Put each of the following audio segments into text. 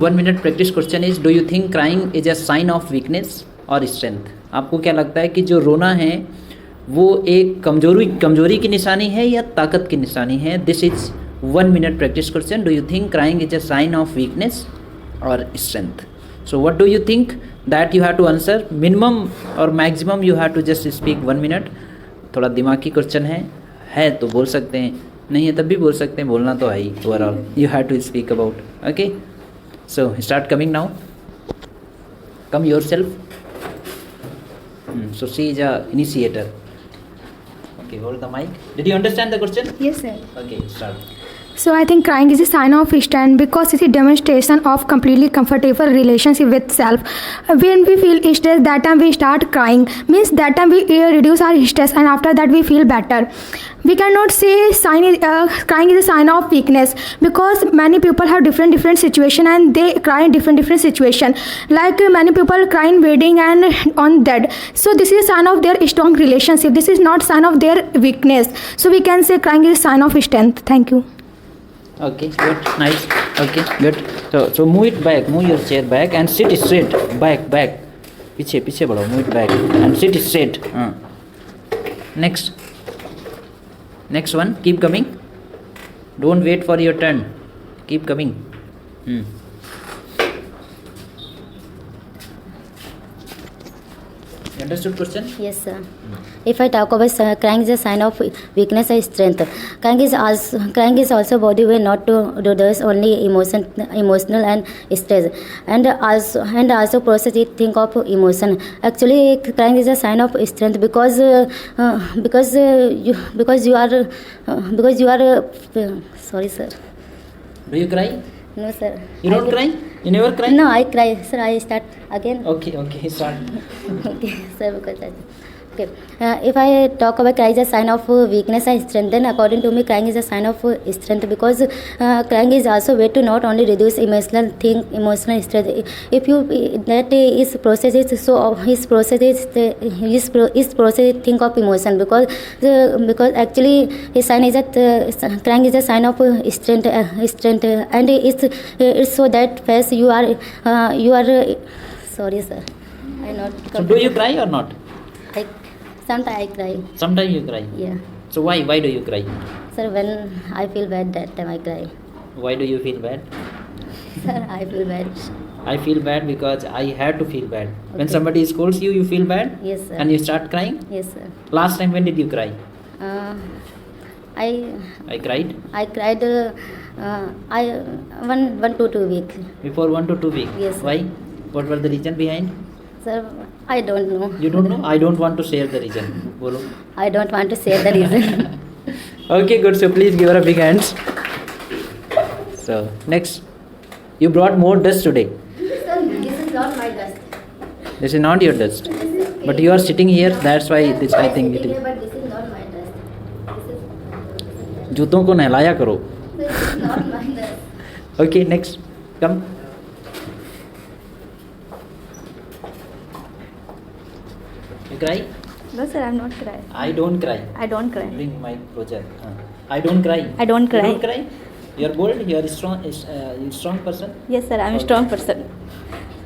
1 minute practice question is, do you think crying is a sign of weakness or strength? आपको क्या लगता है कि जो रोना है वो एक कमजोरी की निशानी है या ताकत की निशानी है? This is 1 minute practice question. Do you think crying is a sign of weakness or strength? So what do you think? That you have to answer. Minimum or maximum you have to just speak 1 minute. थोड़ा दिमागी question है तो बोल सकते हैं, नहीं है तब भी बोल सकते हैं, बोलना तो है ही. Overall you have to speak about. Okay, so start coming now. Come yourself. So she is a initiator. Okay, hold the mic. Did you understand the question? Yes, sir. Okay, start. So I think crying is a sign of strength because it's a demonstration of completely comfortable relationship with self. When we feel stressed, that time we start crying. Means that time we reduce our stress, and after that we feel better. We cannot say crying is a sign of weakness because many people have different situation and they cry in different situation. Like many people cry in wedding and on dead. So this is a sign of their strong relationship. This is not sign of their weakness. So we can say crying is a sign of strength. Thank you. Okay, good, nice. Okay, good. So move it back, move your chair back and sit straight. Back. पीछे बढ़ो, move it back and sit straight. Next one, keep coming. Don't wait for your turn. Keep coming. You understood question? Yes, sir. If I talk about crying is a sign of weakness or strength. Crying is also body way not to reduce only emotional and stress, and also process it, think of emotion. Actually, crying is a sign of strength because you are sorry, sir. Do you cry? No, sir. You don't cry? You never cry? No, I cry, sir. I start again. Okay, start. Okay, sir, because okay. If I talk about crying is a sign of weakness and strength, then according to me, crying is a sign of strength because crying is also way to not only reduce emotional stress. If you that is process is so his process is process think of emotion because actually his sign is that crying is a sign of strength and it's so that face you are sorry, sir. I not. So do you cry or not? Sometimes I cry. Sometimes you cry. Yeah. So why do you cry? Sir, when I feel bad, that time I cry. Why do you feel bad? Sir, I feel bad. I feel bad because I have to feel bad. Okay. When somebody scolds you, you feel bad? Yes, sir. And you start crying? Yes, sir. Last time when did you cry? I cried? I cried 1 to 2 weeks. Before 1 to 2 weeks? Yes, sir. Why? What were the reason behind? Sir, I don't know. You don't know? I don't want to share the reason. Bolo. I don't want to say the reason. Okay, good. So please give her a big hands. So next, you brought more dust today. Sir, this is not my dust. This is not your dust. But you are sitting here. That's why this I think it is. But this is not my dust. जूतों को नहलाया करो. This is not my dust. Okay, next. Come. You cry? No, sir, I'm not crying. I don't cry. I don't cry. Bring my closer. I don't cry. I don't cry. You don't cry? You are bold. You are strong. Strong person. Yes, sir, I'm a Okay. strong person.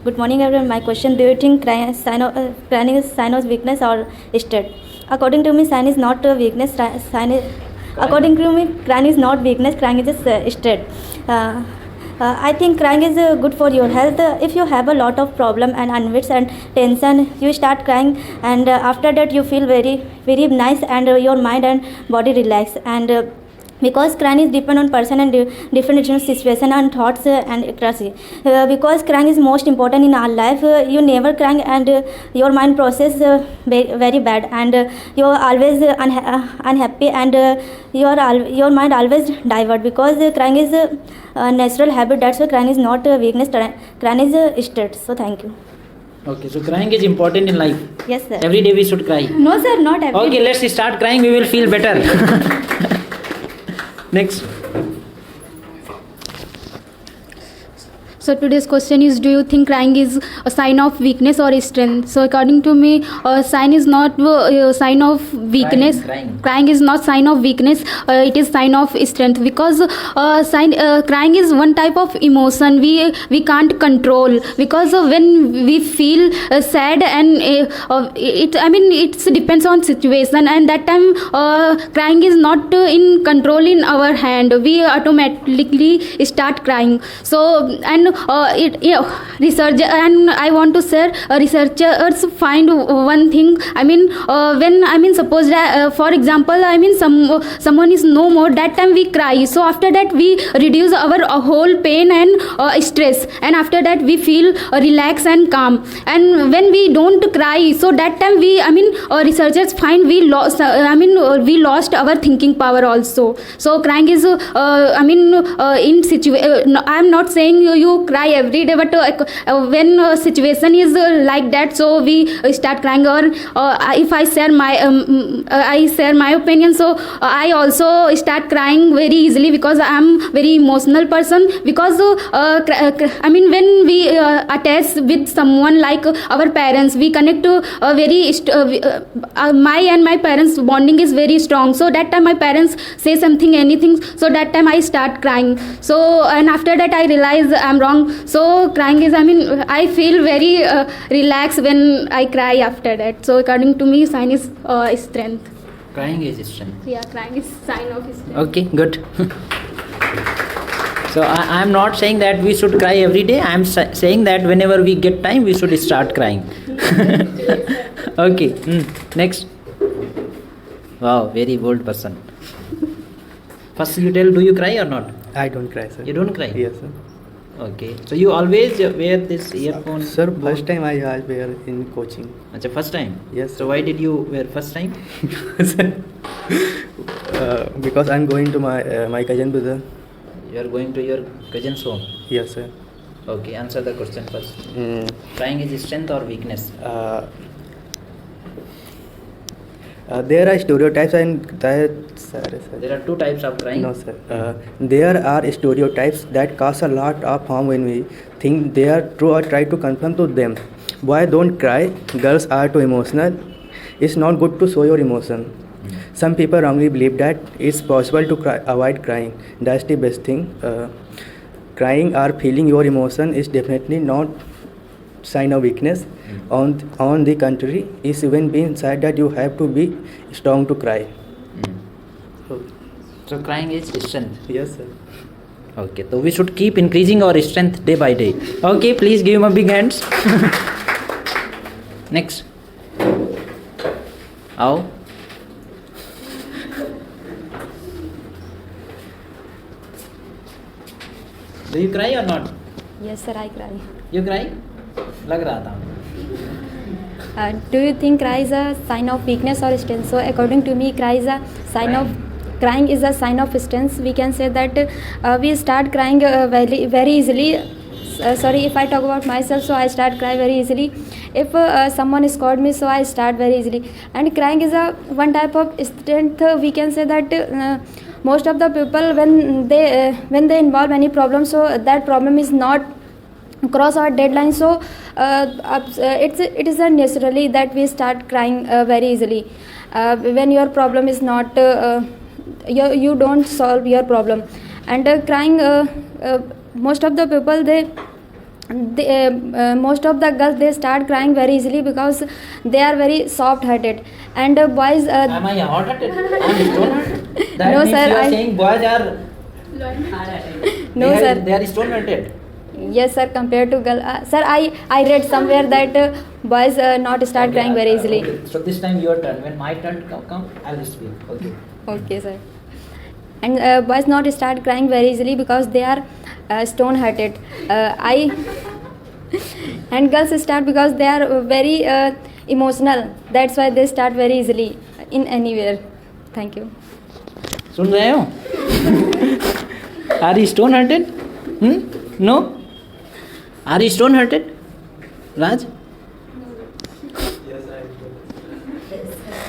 Good morning, everyone. My question: do you think crying is a sign of weakness or strength? According to me, sign is not a weakness. According to me, crying is not weakness. Crying is a strength. I think crying is good for your health. If you have a lot of problem and unwits and tension, you start crying, and after that you feel very, very nice, and your mind and body relax. And because crying is depend on person and different situation and thoughts and accuracy. Because crying is most important in our life. You never crying and your mind process very bad, and you are always unhappy, and your mind always divert because crying is a natural habit. That's why crying is not a weakness. Crying is a state. So thank you. Okay, so crying is important in life. Yes, sir. Every day we should cry. No, sir, not every Okay, day. let's start crying. We will feel better. Next. So today's question is, do you think crying is a sign of weakness or strength? So according to me, sign is not sign of weakness. Crying is not sign of weakness. It is sign of strength, because crying is one type of emotion we can't control, because when we feel sad, and it depends on situation, and that time crying is not in control in our hand. We automatically start crying. So and research, and I want to share, researchers find one thing. Suppose for example, someone is no more, that time we cry. So after that we reduce our whole pain and stress, and after that we feel relaxed and calm. And when we don't cry, so that time researchers find we lost our thinking power also. So crying is in situation, I am not saying you cry every day, but when situation is like that, so we start crying. Or if I share my opinion, so I also start crying very easily, because I am very emotional person. Because when we attach with someone like our parents, we connect to my parents bonding is very strong. So that time my parents say something, anything, so that time I start crying. So and after that I realize I'm wrong. So crying is, I feel very relaxed when I cry after that. So according to me, sign is strength. Crying is strength. Yeah, crying is sign of strength. Okay, good. So I am not saying that we should cry every day. I am saying that whenever we get time, we should start crying. Okay, next. Wow, very bold person. First you tell, do you cry or not? I don't cry, sir. You don't cry? Yes, sir. Okay. So you always wear this earphone? Sir, first time I wear in coaching. Achha, first time? Yes. So why did you wear first time? Because I'm going to my cousin brother. You are going to your cousin's home? Yes, sir. Okay, answer the question first. Crying is strength or weakness? There are stereotypes and There are two types of crying. No, sir. There are stereotypes that cause a lot of harm when we think they are true or try to confirm to them. Boys don't cry, girls are too emotional. It's not good to show your emotion. Some people wrongly believe that it's possible to avoid crying. That's the best thing. Crying or feeling your emotion is definitely not sign of weakness. On the contrary, it's even been said that you have to be strong to cry. So crying is strength. Yes, sir. Okay, so we should keep increasing our strength day by day. Okay, please give him a big hands. Next. How? Do you cry or not? Yes, sir, I cry. You cry? लग रहा था. Do you think cry is a sign of weakness or strength? So according to me, crying is a sign of strength. We can say that we start crying very, very easily. Sorry, if I talk about myself, so I start cry very easily. If someone scolded me, so I start very easily. And crying is a one type of strength. We can say that most of the people, when they involve any problem, so that problem is not cross our deadline, so it is naturally that we start crying very easily when your problem is not you don't solve your problem. And crying, most of the people most of the girls, they start crying very easily because they are very soft hearted. And boys, am I hot hearted? I am stone hearted. That no, means sir, you are saying boys are no, sir, they are stone hearted. Yes, sir, compared to girl. Sir, I read somewhere that boys not start crying very easily. Okay. So this time your turn. When my turn come, I will speak. Okay. Okay, sir. And boys not start crying very easily because they are stone hearted. And girls start because they are very emotional. That's why they start very easily in anywhere. Thank you. सुन रहे हो? Are you stone hearted? No? Are you stone hearted? Raj?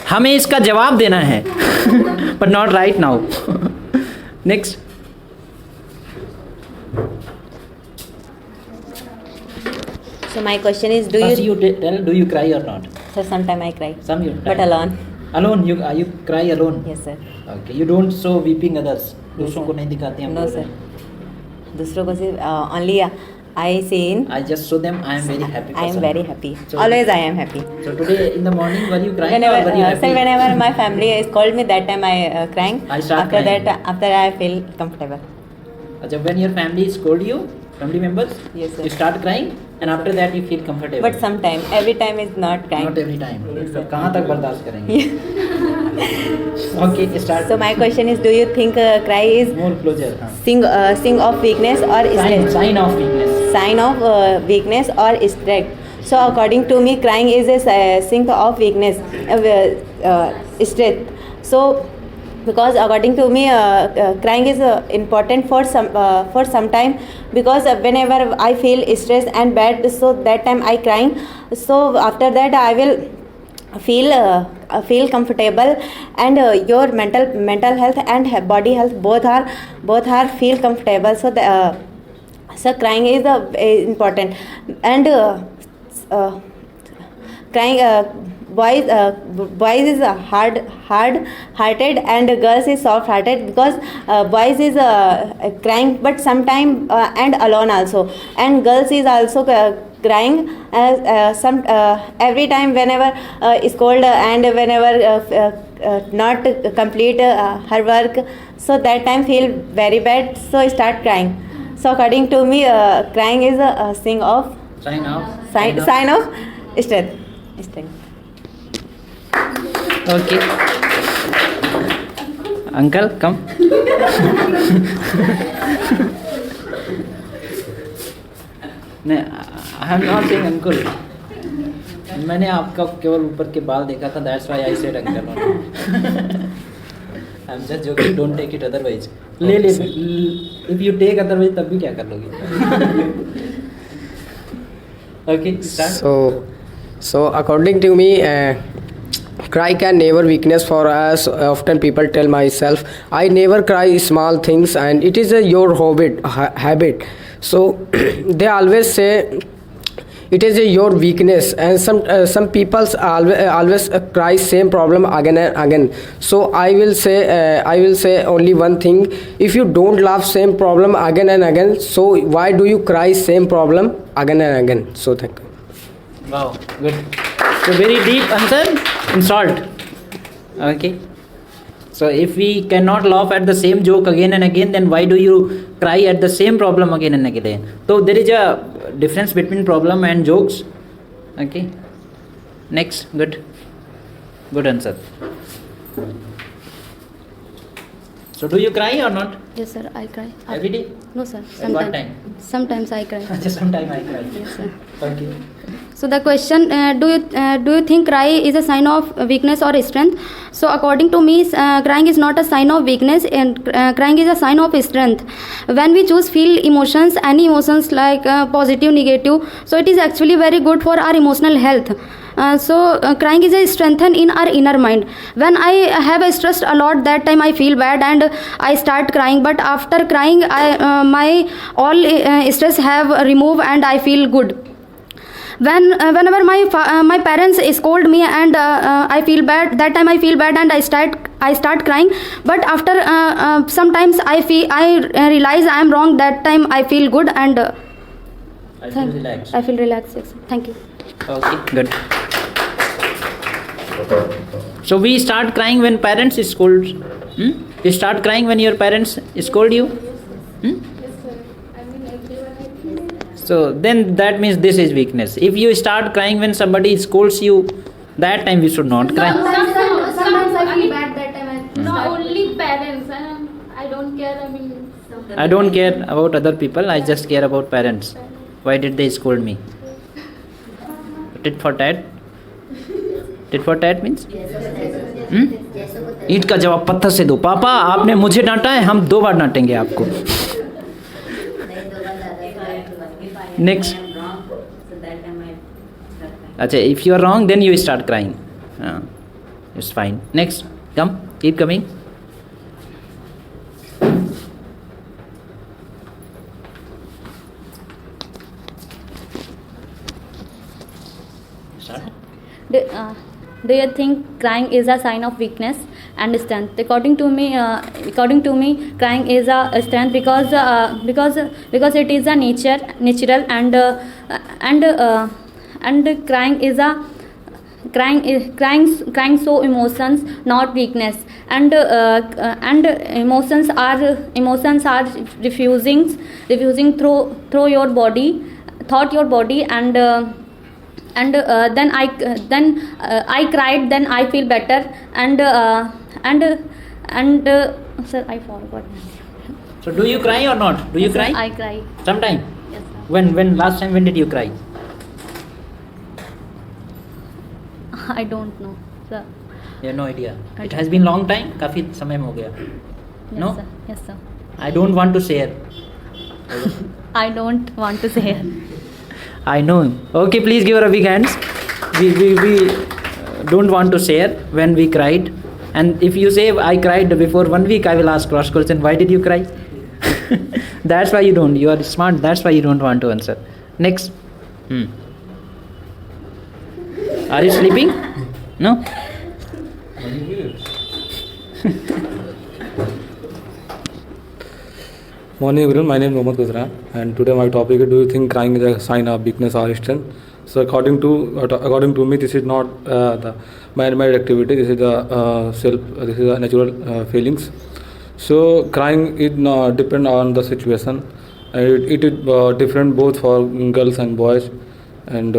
हमें इसका जवाब देना है. But not right now. Next. So my question is, do First you? tell, do you cry or not? So sometime I cry. Some you But alone. Alone, you cry alone? Yes sir. Okay, you don't show weeping others. दूसरों को नहीं दिखाते हम No बोल sir. रहे हैं। दूसरों को सिर्फ only I seen. I just show them I am very happy I am person. very happy. So- Always I am happy. So today in the morning were you crying Whenever, or were you happy? sir, whenever my family is called me, that time I crying. I start After crying. that, after I feel comfortable. अच्छा, when your family scold you, family members, Yes, sir. you start crying and after that you feel comfortable. But sometime, every time is not crying. Not every time. Yes, तो sir. कहाँ तक बर्दाश्त करेंगे? Okay, start. So my question is, do you think cry is More closer. हाँ. sing of weakness or strength? Sign of weakness. Sign of weakness or strength. So according to me, crying is a sign of weakness, strength. So because according to me, crying is important for some time, because whenever I feel stressed and bad, so that time I crying. So after that I will feel comfortable, and your mental health and body health both are feel comfortable. So so crying is important, and crying boys is hard hearted and girls is soft hearted, because boys is crying but sometime and alone also, and girls is also crying some every time whenever scold and whenever not complete her work, so that time feel very bad, so start crying. So according to me, crying is a sign of sign of strength. Okay. Uncle, come. नहीं, I am not saying uncle. मैंने आपका केवल ऊपर के बाल देखा था, that's why I said uncle. I am just joking, don't take it otherwise. ले इफ यू टेक अदरवाइज तब भी क्या कर लोगे? Okay, start. So according to me, cry can never weakness for us. Often people tell myself, I never cry small things, and it is your habit. So they always say it is your weakness, and some people always cry same problem again and again. So I will say only one thing: if you don't love same problem again and again, so why do you cry same problem again and again? So thank you. Wow, good. So very deep answer in short. Okay. So if we cannot laugh at the same joke again and again, then why do you cry at the same problem again and again? So there is a difference between problem and jokes. Okay. Next, good answer. So do you cry or not? Yes, sir, I cry. Every day? No, sir. At what time? Sometimes I cry. Just sometime I cry. Yes, sir. Okay. So the question, do you think cry is a sign of weakness or strength? So according to me, crying is not a sign of weakness, and crying is a sign of strength. When we choose feel emotions, any emotions like positive, negative, so it is actually very good for our emotional health. So crying is a strengthen in our inner mind. When I have stressed a lot, that time I feel bad and I start crying, but after crying my all stress have removed and I feel good. Whenever my parents scold me and I feel bad, that time I feel bad and I start crying, but after sometimes I realize I am wrong, that time I feel good and I feel relaxed. I feel relaxed. Yes. Thank you. Okay, good. So we start crying when parents scold. You start crying when your parents scold you. So then that means this is weakness. If you start crying when somebody scolds you, that time you should not cry. Sometimes I feel bad that time. Not only parents. I don't care. I don't care about other people. I just care about parents. Why did they scold me? Tit for tat? Tit for tat means? ईंट का जवाब पत्थर से दो. पापा आपने मुझे डांटा है, हम 2 बार डांटेंगे आपको. Next. अच्छा, if you are wrong, then you start crying. It's fine. Next, come, keep coming. Start. Do you think crying is a sign of weakness and strength? According to me, crying is a strength because it is a natural and crying is a crying so emotions, not weakness, and emotions are refusing through your body, thought your body, and then I cried, then I feel better, and sir, I forgot. So do you cry or not? Do you cry? I cry. Sometime. Yes, sir. When last time when did you cry? I don't know, sir. You have no idea. I It don't has been long time. काफी समय हो गया. Yes, No? sir. Yes, sir. I don't want to share. I don't want to say. I know. Okay, please give her a big hands. We don't want to share when we cried. And if you say I cried before 1 week, I will ask cross question. Why did you cry? That's why you don't. You are smart. That's why you don't want to answer. Next. Are you sleeping? No. Morning everyone, my name is Mohammad Guzran and today my topic is, do you think crying is a sign of weakness or strength? So according to me, this is not the man-made activity. This is this is a natural feelings. So crying is depend on the situation. It is different both for girls and boys. And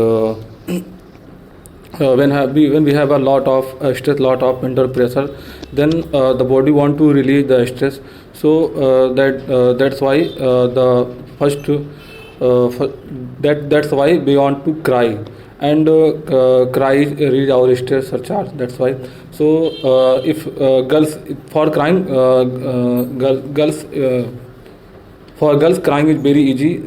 when we have a lot of stress, lot of mental pressure, then the body want to release the stress. So that's why the first that's why we want to cry, and cry release our stress surcharge. That's why. So if girls for crying, for girls crying is very easy.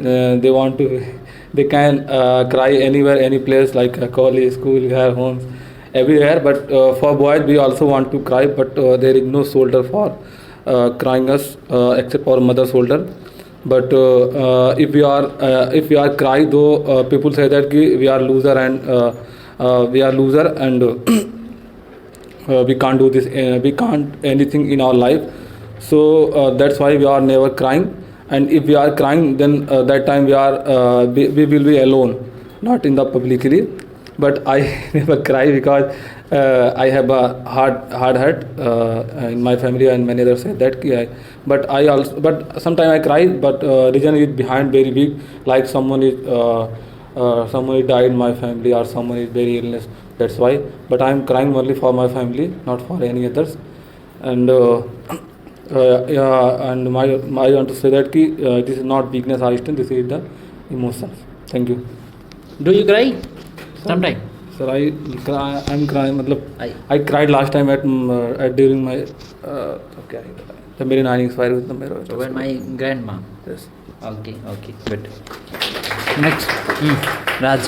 They can cry anywhere, any place, like college, school, their homes, everywhere. But for boys, we also want to cry, but there is no shoulder for crying us except for mother shoulder. But if we are cry, though people say that we are loser and we can't do this, we can't anything in our life. So that's why we are never crying. And if we are crying, then that time we will be alone, not in the publicly. But I never cry because I have a hard heart in my family, and many others say that. But sometimes I cry. But reason is behind very big, like someone is died in my family, or someone is very illness. That's why. But I am crying only for my family, not for any others. And and I want to say that this is not weakness or strength. This is the emotions. Thank you. Do you cry? Sometime. Sir, I'm crying. I cried last time at during my जब मेरी नानी expire हुई तब मेरा. So when my grandma. Yes. Okay, good. Next. Raj.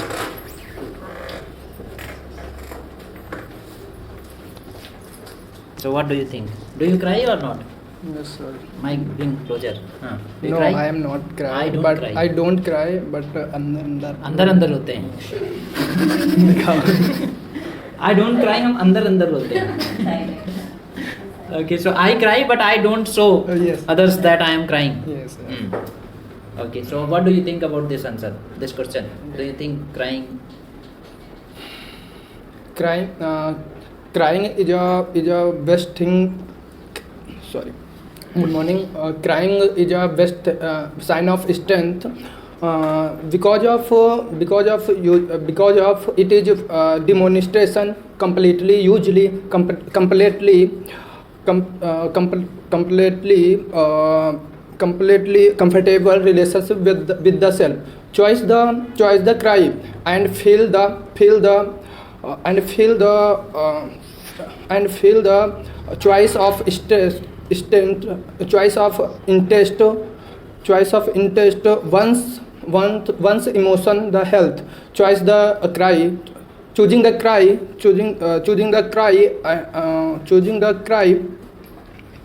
So what do you think? Do you cry or not? Yes, sir. Mic bring closer. Do you No, cry? I am not cry. I don't but cry. I don't cry, but अंदर होते हैं. I don't cry, हम अंदर होते हैं. Okay, so I cry, but I don't show yes. others that I am crying. Yes, sir. Okay, so what do you think about this answer, this question? Do you think crying? Crying is a best thing. Sorry. Good morning. Crying is a best sign of strength. Because of it is demonstration completely comfortable relationship with the self. Choose the cry and feel the choice of strength, choice of interest, one's emotion, the health. Choice the cry, choosing the cry,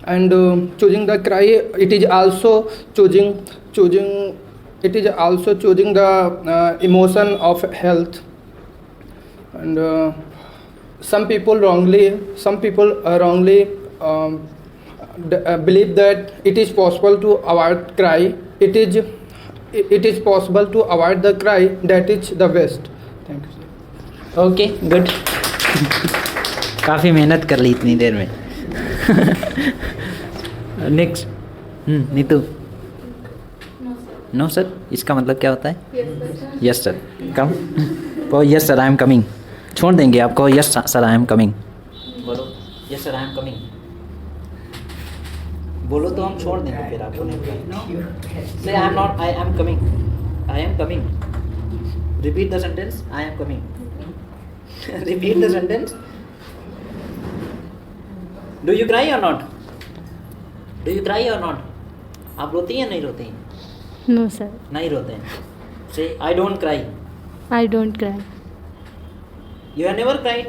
and choosing the cry. It is also choosing the emotion of health. and some people wrongly believe that it is possible to avoid cry. It is possible to avoid the cry. That is the best. Thank you, sir. Okay good काफ़ी मेहनत कर ली इतनी देर में next Neetu no sir इसका मतलब क्या होता है यस सर कम तो yes sir I am coming छोड़ देंगे आपको yes sir I am coming बोलो yes sir I am coming बोलो तो हम छोड़ देंगे फिर आपको से I am not I am coming repeat the sentence I am coming repeat the sentence do you cry or not आप रोती हैं नहीं रोती हैं No, sir. नहीं रोते हैं से I don't cry I don't cry. You have never cried